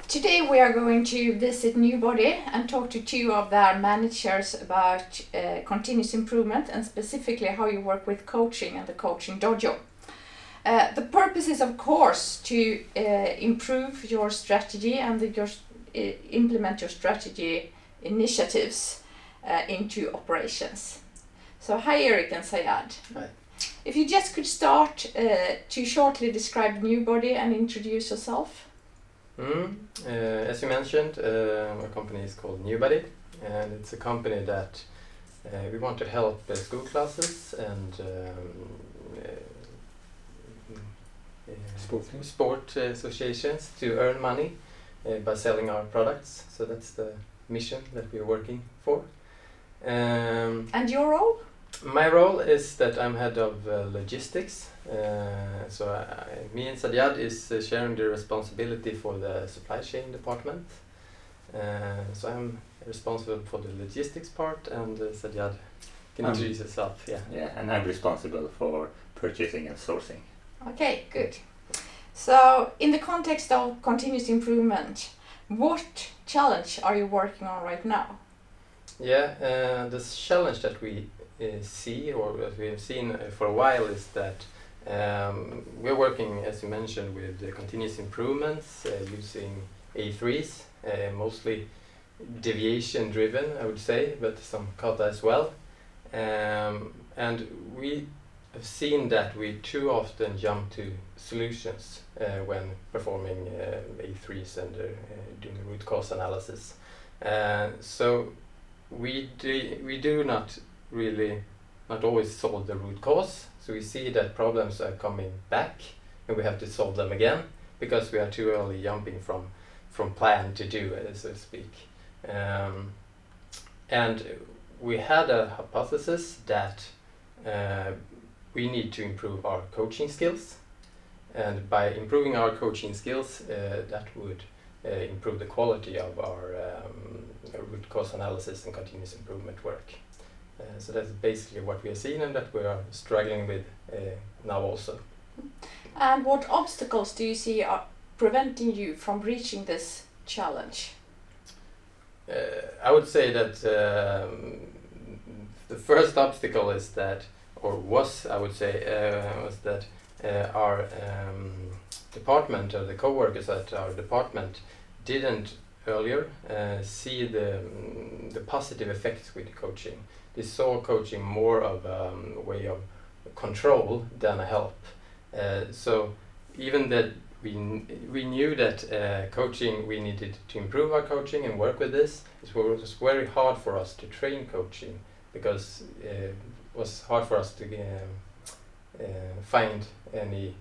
Today we are going to visit Newbody and talk to two of their managers about continuous improvement and specifically how you work with coaching and the Coaching Dojo. The purpose is of course to improve your strategy and implement your strategy initiatives into operations. So hi Erik and Sajad. Hi. If you just could start to shortly describe Newbody and introduce yourself. As you mentioned, our company is called Newbody, and it's a company that we want to help school classes and sport associations to earn money by selling our products. So that's the mission that we're working for. And your role? My role is that I'm head of logistics. So me and Sajad is sharing the responsibility for the supply chain department. So I'm responsible for the logistics part, and Sajad can introduce yourself. Yeah, and I'm responsible for purchasing and sourcing. Okay, good. So in the context of continuous improvement, what challenge are you working on right now? Yeah, the challenge that we see, or that we have seen for a while, is that we're working, as you mentioned, with the continuous improvements using A3s, mostly deviation driven, I would say, but some kata as well. And we have seen that we too often jump to solutions when performing A3s and doing root cause analysis. So we do not always solve the root cause. So we see that problems are coming back and we have to solve them again because we are too early jumping from plan to do, so to speak. And we had a hypothesis that we need to improve our coaching skills, and by improving our coaching skills that would improve the quality of our root cause analysis and continuous improvement work. So that's basically what we have seen and that we are struggling with now also. And what obstacles do you see are preventing you from reaching this challenge? I would say that the first obstacle is that, was that our department, or the co-workers at our department, didn't earlier see the positive effects with coaching. They saw coaching more of a way of control than a help. So even that we knew that coaching, we needed to improve our coaching and work with this. It was very hard for us to train coaching because it was hard for us to find any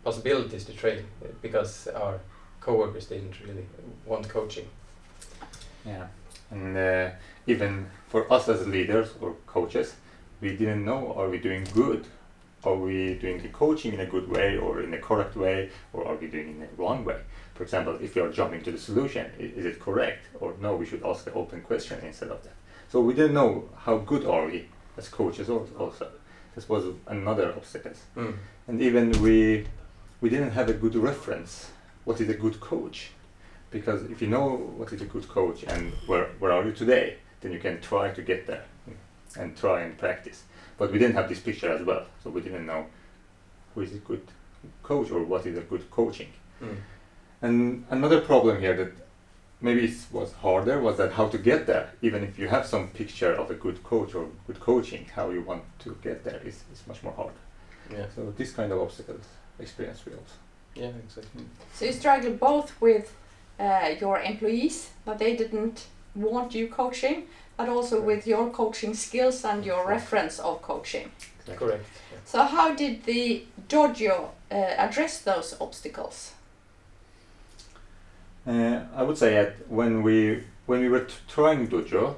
possibilities to train because our co-workers didn't really want coaching. Yeah, and even for us as leaders or coaches, we didn't know, are we doing good? Are we doing the coaching in a good way or in a correct way, or are we doing it in a wrong way? For example, if we are jumping to the solution, is it correct? Or no, we should ask the open question instead of that. So we didn't know how good are we as coaches also. This was another obstacle. And even we didn't have a good reference. What is a good coach? Because if you know what is a good coach and where are you today, then you can try to get there and try and practice. But we didn't have this picture as well, so we didn't know who is a good coach or what is a good coaching. And another problem here that maybe it was harder was that how to get there. Even if you have some picture of a good coach or good coaching, how you want to get there is much more hard. Yeah. So this kind of obstacles experience we also. Yeah, exactly. So you struggle both with your employees, that they didn't want you coaching, but also with your coaching skills and your reference of coaching. Correct. Yeah. So how did the dojo address those obstacles? I would say that when we were trying Dojo,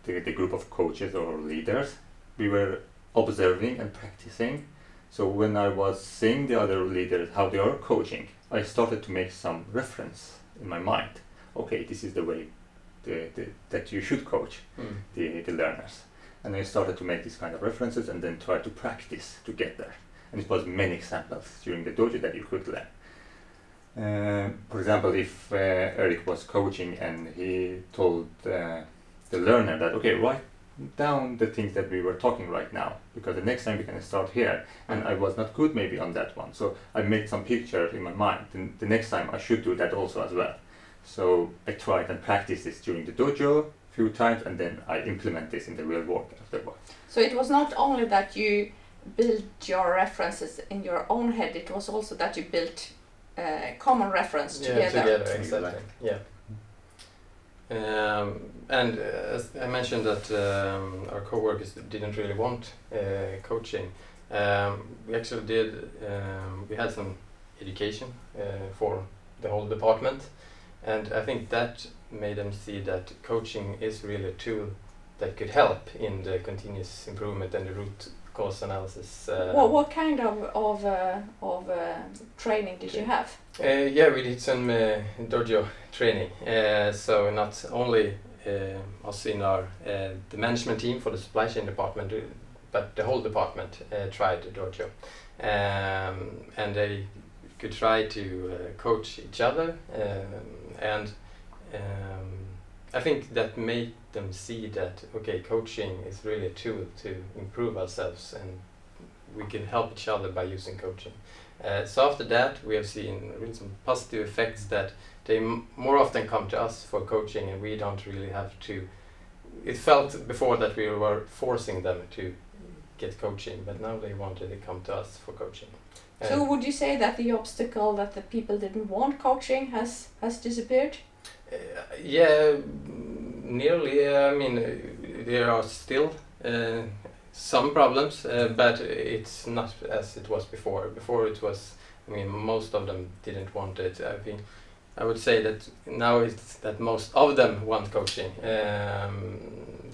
the group of coaches or leaders, we were observing and practicing. So when I was seeing the other leaders how they are coaching, I started to make some reference in my mind. Okay, this is the way that you should coach the learners. And I started to make these kind of references and then try to practice to get there. And it was many examples during the dojo that you could learn. For example, if Erik was coaching and he told the learner that, okay, write down the things that we were talking right now, because the next time we can start here, and I was not good maybe on that one, so I made some pictures in my mind, and the next time I should do that also as well. So I tried and practiced this during the dojo a few times, and then I implement this in the real work afterwards. So it was not only that you built your references in your own head, it was also that you built common reference together. Yeah, together, exactly. Yeah. And as I mentioned that our co-workers didn't really want coaching. We actually did, we had some education for the whole department, and I think that made them see that coaching is really a tool that could help in the continuous improvement and the root cause analysis. What kind of training did you have? Yeah, we did some dojo training. So not only us in our the management team for the supply chain department, but the whole department tried the dojo, and they could try to coach each other, and I think that made them see that okay, coaching is really a tool to improve ourselves, and we can help each other by using coaching. So after that, we have seen really some positive effects that they more often come to us for coaching, and we don't really have to. It felt before that we were forcing them to get coaching, but now they wanted to come to us for coaching. So would you say that the obstacle that the people didn't want coaching has disappeared? Yeah, nearly. I mean, there are still some problems, but it's not as it was before. Before it was, I mean, most of them didn't want it. I think I would say that now it's that most of them want coaching.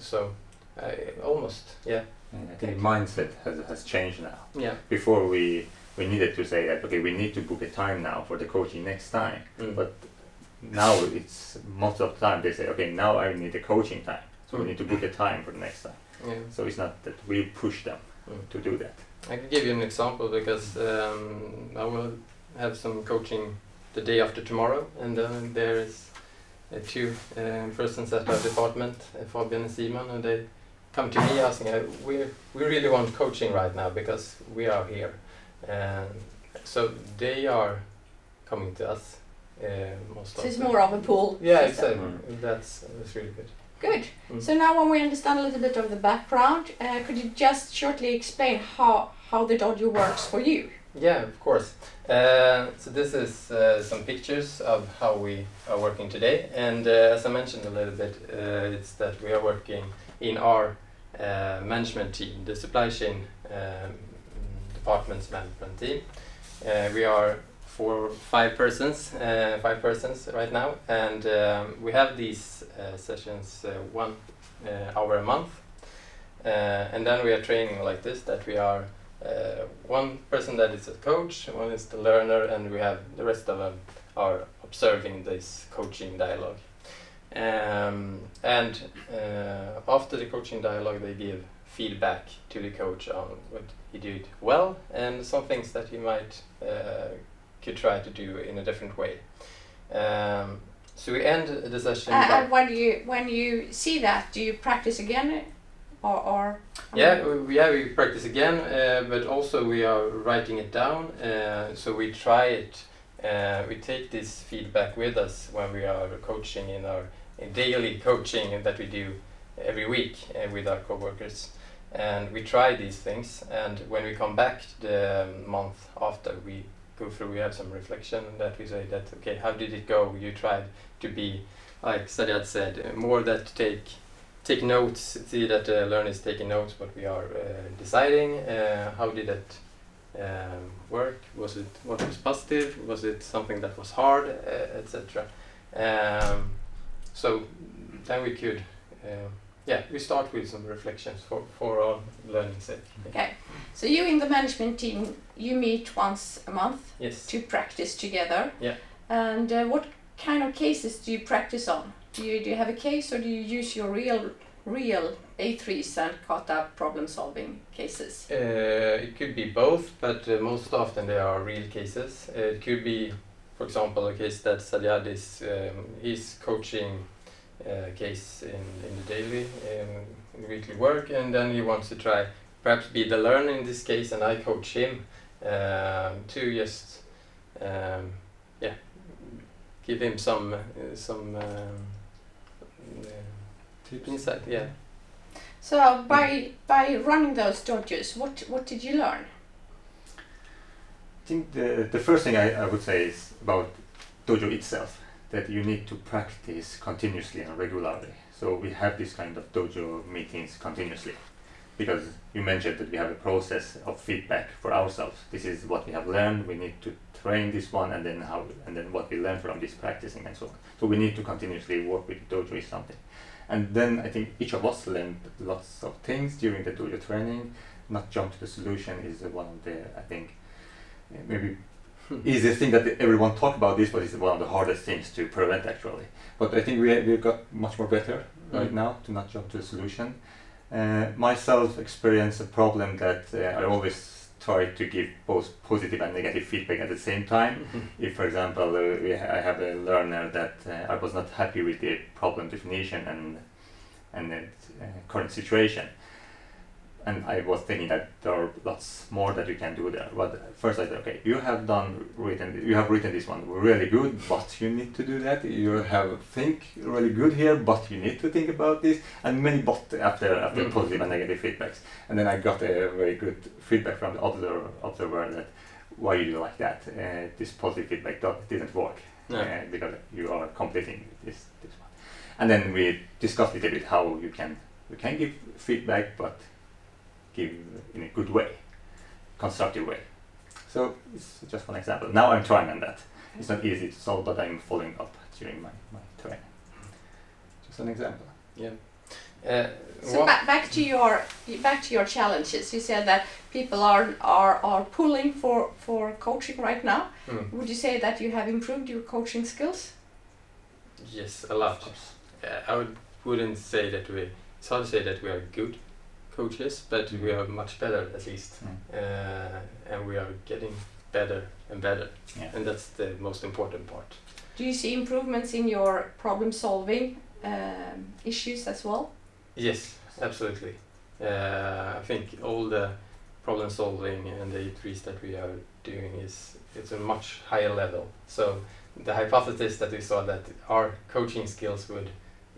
So almost, yeah. I think mindset has changed now. Yeah. Before we needed to say that, okay, we need to book a time now for the coaching next time. But now it's most of the time they say, okay, now I need a coaching time. So we need to book a time for the next time. Yeah. So it's not that we push them to do that. I can give you an example because I will have some coaching the day after tomorrow, and there is two persons at our department, Fabian and Simon, and they come to me asking, we really want coaching right now because we are here. So they are coming to us most of So it's more of a pull. Yeah, system. exactly. That's really good. Good. So now when we understand a little bit of the background, could you just shortly explain how the dojo works for you? Yeah, of course. So this is some pictures of how we are working today, and as I mentioned a little bit, it's that we are working in our management team, the supply chain department's management team. We are five persons right now, and we have these sessions 1 hour a month, and then we are training like this, that we are one person that is a coach, one is the learner, and we have the rest of them are observing this coaching dialogue. And after the coaching dialogue, they give feedback to the coach on what he did well and some things that he might could try to do in a different way. So we end the session. And when you see that, do you practice again, or? We practice again, but also we are writing it down. So we try it. We take this feedback with us when we are coaching in our daily coaching that we do every week with our coworkers, and we try these things. And when we come back the month after, we go through. We have some reflection that we say that okay, how did it go? You tried to be, like Sajad said, more that take notes, see that the learner is taking notes, but we are deciding how did it work? Was it what was positive? Was it something that was hard, etc. So then we could, we start with some reflections for our learning sake. Okay, so you in the management team, you meet once a month. Yes. To practice together. Yeah. And what kind of cases do you practice on? Do you have a case, or do you use your real A3s and kata problem solving cases? It could be both, but most often they are real cases. It could be for example, a case that Sajad is he's coaching case in the daily in the weekly work, and then he wants to try perhaps be the learner in this case, and I coach him to just give him some insight. Yeah. So by running those dojos, what did you learn? I think the first thing I would say is about dojo itself, that you need to practice continuously and regularly. So we have this kind of dojo meetings continuously, because you mentioned that we have a process of feedback for ourselves. This is what we have learned, we need to train this one, and then what we learn from this practicing and so on. So we need to continuously work with dojo is something. And then I think each of us learned lots of things during the dojo training. Not jump to the solution is one of the, I think, maybe easiest thing that everyone talk about this, but it's one of the hardest things to prevent actually. But I think we got much more better right now to not jump to the solution. Myself experience a problem that I always try to give both positive and negative feedback at the same time. If, for example, I have a learner that I was not happy with the problem definition and the current situation, and I was thinking that there are lots more that you can do there. But first I said, okay, you have written this one really good, but you need to do that. You have think really good here, but you need to think about this, and many but after positive and negative feedbacks. And then I got a very good feedback from the observer that why you do like that. This positive feedback didn't work because you are completing this one. And then we discussed a little bit how you can give feedback, but give in a good way, constructive way. So it's just one example. Now I'm trying on that. It's not easy to solve, but I'm following up during my training. Just an example. Yeah. So back to your challenges. You said that people are pulling for coaching right now. Would you say that you have improved your coaching skills? Yes, a lot. I wouldn't say that it's hard to say that we are good coaches, but we are much better at least, and we are getting better and better, and that's the most important part. Do you see improvements in your problem solving issues as well? Yes, absolutely. I think all the problem solving and the E3s that we are doing it's a much higher level. So the hypothesis that we saw that our coaching skills would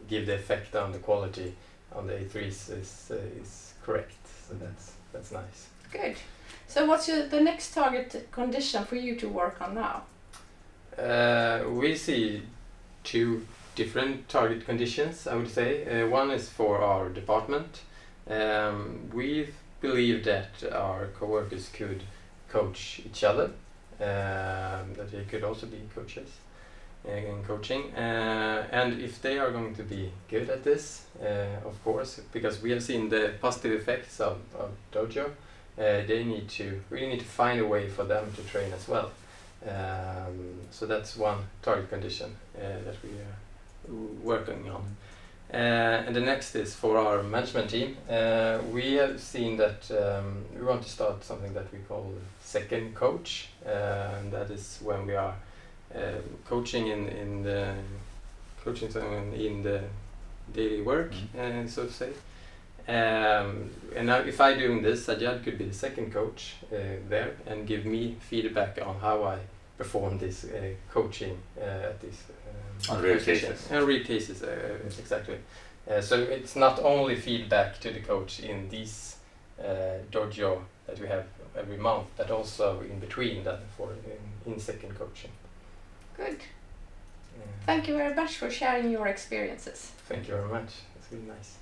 give the effect on the quality on the A3s is correct. So that's nice. Good. So what's the next target condition for you to work on now? We see two different target conditions, I would say. One is for our department. We believe that our coworkers could coach each other, that they could also be coaches in coaching, and if they are going to be good at this, of course, because we have seen the positive effects of Dojo, we need to find a way for them to train as well. So that's one target condition that we are working on. And the next is for our management team. We have seen that we want to start something that we call second coach, and that is when we are coaching in the daily work, so to say. And now if I'm doing this, Sajad could be the second coach there and give me feedback on how I perform this coaching at this on real cases. Real cases, exactly. So it's not only feedback to the coach in these dojo that we have every month, but also in between that in second coaching. Good. Thank you very much for sharing your experiences. Thank you very much. It's really nice.